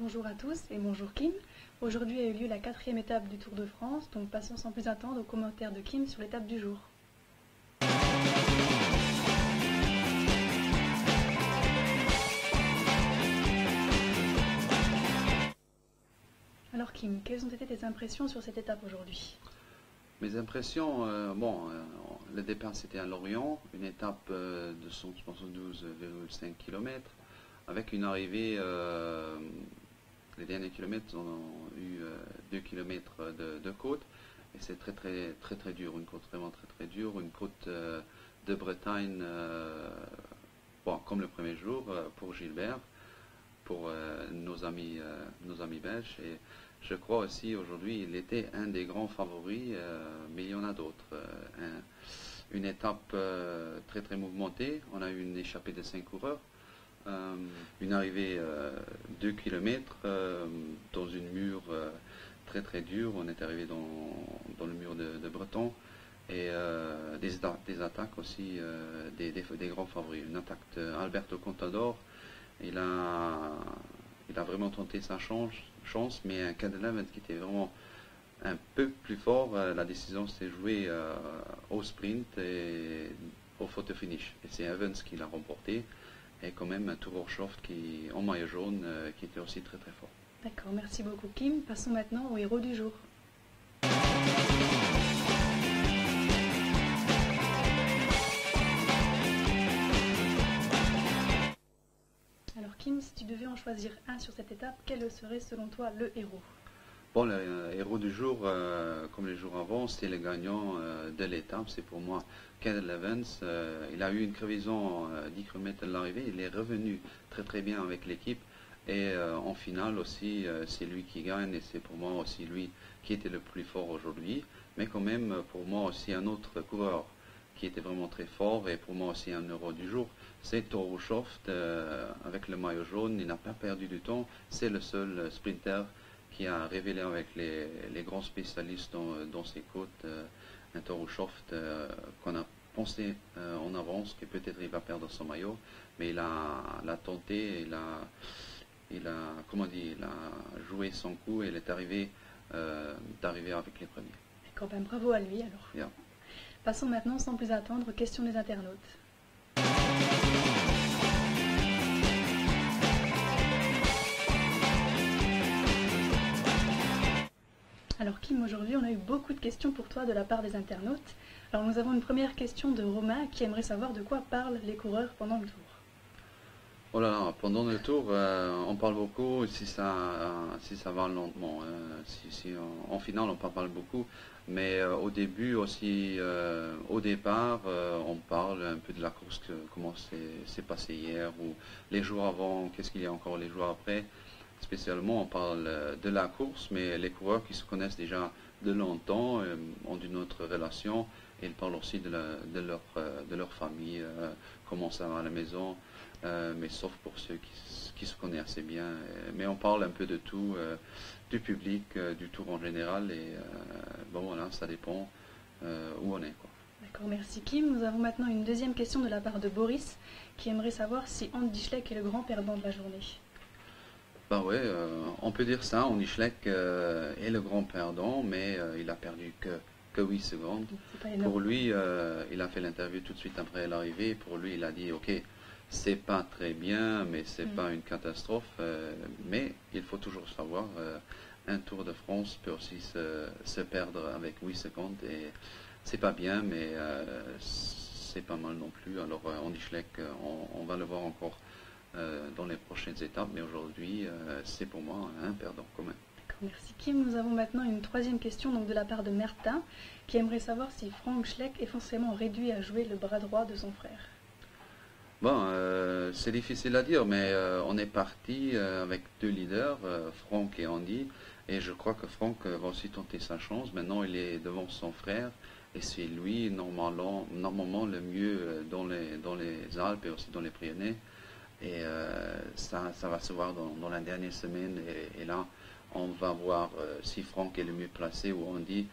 Bonjour à tous et bonjour Kim. Aujourd'hui a eu lieu la 4e étape du Tour de France, donc passons sans plus attendre aux commentaires de Kim sur l'étape du jour. Alors Kim, quelles ont été tes impressions sur cette étape aujourd'hui? Mes impressions, le départ c'était à Lorient, une étape de 172,5 km, avec une arrivée, les derniers kilomètres ont eu 2 km de côte, et c'est très dur, une côte vraiment très dure, une côte de Bretagne, comme le premier jour pour Gilbert, pour nos amis belges. Et je crois aussi aujourd'hui il était un des grands favoris, mais il y en a d'autres. Une étape très mouvementée. On a eu une échappée de 5 coureurs, une arrivée 2 km dans une mur très dure. On est arrivé dans le mur de Breton. Et des attaques aussi des grands favoris. Une attaque d'Alberto Contador. Il a vraiment tenté sa chance, mais un Cadel qui était vraiment un peu plus fort. La décision s'est jouée au sprint et au photo finish. Et c'est Evans qui l'a remporté. Et quand même un Tour Horshoft qui, en maillot jaune, qui était aussi très fort. D'accord, merci beaucoup Kim. Passons maintenant au héros du jour. Alors Kim, si tu devais en choisir un sur cette étape, quel serait selon toi le héros? Bon, le héros du jour, comme les jours avant, c'était le gagnant de l'étape. C'est pour moi Cadel Evans. Il a eu une crevaison 10 km de l'arrivée. Il est revenu très bien avec l'équipe. Et en finale aussi, c'est lui qui gagne. Et c'est pour moi aussi lui qui était le plus fort aujourd'hui. Mais quand même, pour moi aussi, un autre coureur qui était vraiment très fort. Et pour moi aussi un héros du jour, c'est Toro Horshoft avec le maillot jaune. Il n'a pas perdu du temps. C'est le seul sprinter qui a révélé avec les grands spécialistes dans ses côtes un Toro Horshoft qu'on a pensé en avance que peut-être il va perdre son maillot, mais il a tenté, il a joué son coup et il est arrivé d'arriver avec les premiers. D'accord, ben bravo à lui alors. Yeah. Passons maintenant sans plus attendre aux questions des internautes. Alors Kim, aujourd'hui on a eu beaucoup de questions pour toi de la part des internautes. Alors nous avons une première question de Romain qui aimerait savoir de quoi parlent les coureurs pendant le tour. Oh là là, pendant le tour, on parle beaucoup si ça va lentement. En finale, on parle beaucoup, mais au début aussi, au départ, on parle un peu de la course, comment c'est passé hier, ou les jours avant, qu'est-ce qu'il y a encore les jours après. Spécialement, on parle de la course, mais les coureurs qui se connaissent déjà de longtemps ont une autre relation. Et ils parlent aussi de leur famille, comment ça va à la maison, mais sauf pour ceux qui se connaissent assez bien. Mais on parle un peu de tout, du public, du tour en général. Et voilà, ça dépend où on est, quoi. D'accord, merci Kim. Nous avons maintenant une deuxième question de la part de Boris qui aimerait savoir si Andy Schleck est le grand perdant de la journée. Ben ouais, on peut dire ça. Andy Schleck est le grand perdant, mais il a perdu que 8 secondes. Pour lui, il a fait l'interview tout de suite après l'arrivée. Pour lui, il a dit, ok, c'est pas très bien, mais c'est pas une catastrophe. Mais il faut toujours savoir, un Tour de France peut aussi se perdre avec 8 secondes. Et c'est pas bien, mais c'est pas mal non plus. Alors Andy Schleck, on va le voir encore dans les prochaines étapes, mais aujourd'hui, c'est pour moi un perdant quand même. Merci Kim. Nous avons maintenant une troisième question donc de la part de Mertin qui aimerait savoir si Frank Schleck est forcément réduit à jouer le bras droit de son frère. Bon, c'est difficile à dire, mais on est parti avec deux leaders, Frank et Andy, et je crois que Frank va aussi tenter sa chance. Maintenant, il est devant son frère, et c'est lui normalement le mieux dans les Alpes et aussi dans les Pyrénées. Et ça va se voir dans la dernière semaine, et là, on va voir si Frank est le mieux placé ou Andy.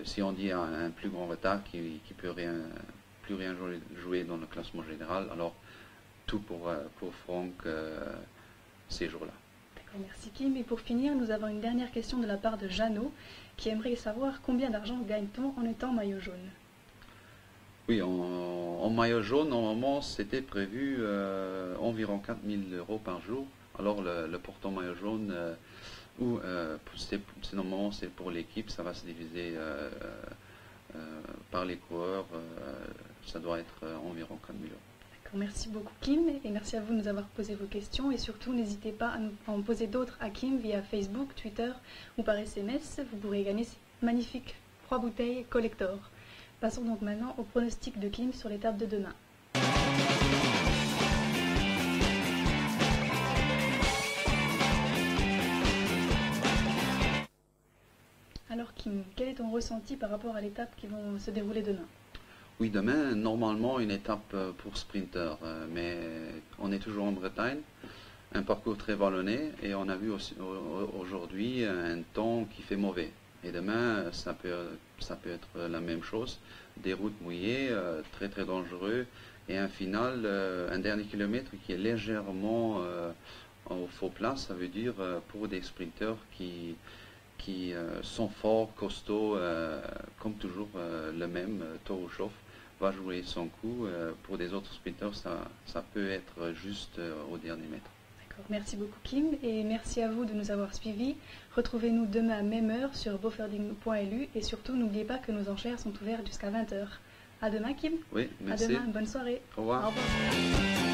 Si Andy a un plus grand retard qui peut plus rien jouer dans le classement général, alors tout pour Frank ces jours-là. D'accord, merci Kim. Et pour finir, nous avons une dernière question de la part de Jeannot qui aimerait savoir combien d'argent gagne-t-on en étant maillot jaune? Oui, en maillot jaune, normalement, c'était prévu environ 4 000 € par jour. Alors, le portant maillot jaune, normalement, c'est pour l'équipe, ça va se diviser par les coureurs, ça doit être environ 4 000 €. D'accord, merci beaucoup Kim et merci à vous de nous avoir posé vos questions et surtout n'hésitez pas à en poser d'autres à Kim via Facebook, Twitter ou par SMS. Vous pourrez gagner ces magnifiques 3 bouteilles collector. Passons donc maintenant au pronostic de Kim sur l'étape de demain. Alors Kim, quel est ton ressenti par rapport à l'étape qui vont se dérouler demain? Oui, demain, normalement, une étape pour sprinter, mais on est toujours en Bretagne, un parcours très vallonné, et on a vu aujourd'hui un temps qui fait mauvais. Et demain, ça peut être la même chose, des routes mouillées, très très dangereux, et un final, un dernier kilomètre qui est légèrement au faux plat, ça veut dire pour des sprinters qui sont forts, costauds, comme toujours le même, Toro Chauffe va jouer son coup. Pour des autres sprinters, ça peut être juste au dernier mètre. D'accord, merci beaucoup Kim et merci à vous de nous avoir suivis. Retrouvez-nous demain à même heure sur boferding.lu et surtout n'oubliez pas que nos enchères sont ouvertes jusqu'à 20 h. À demain Kim. Oui, merci. À demain, bonne soirée. Au revoir. Au revoir.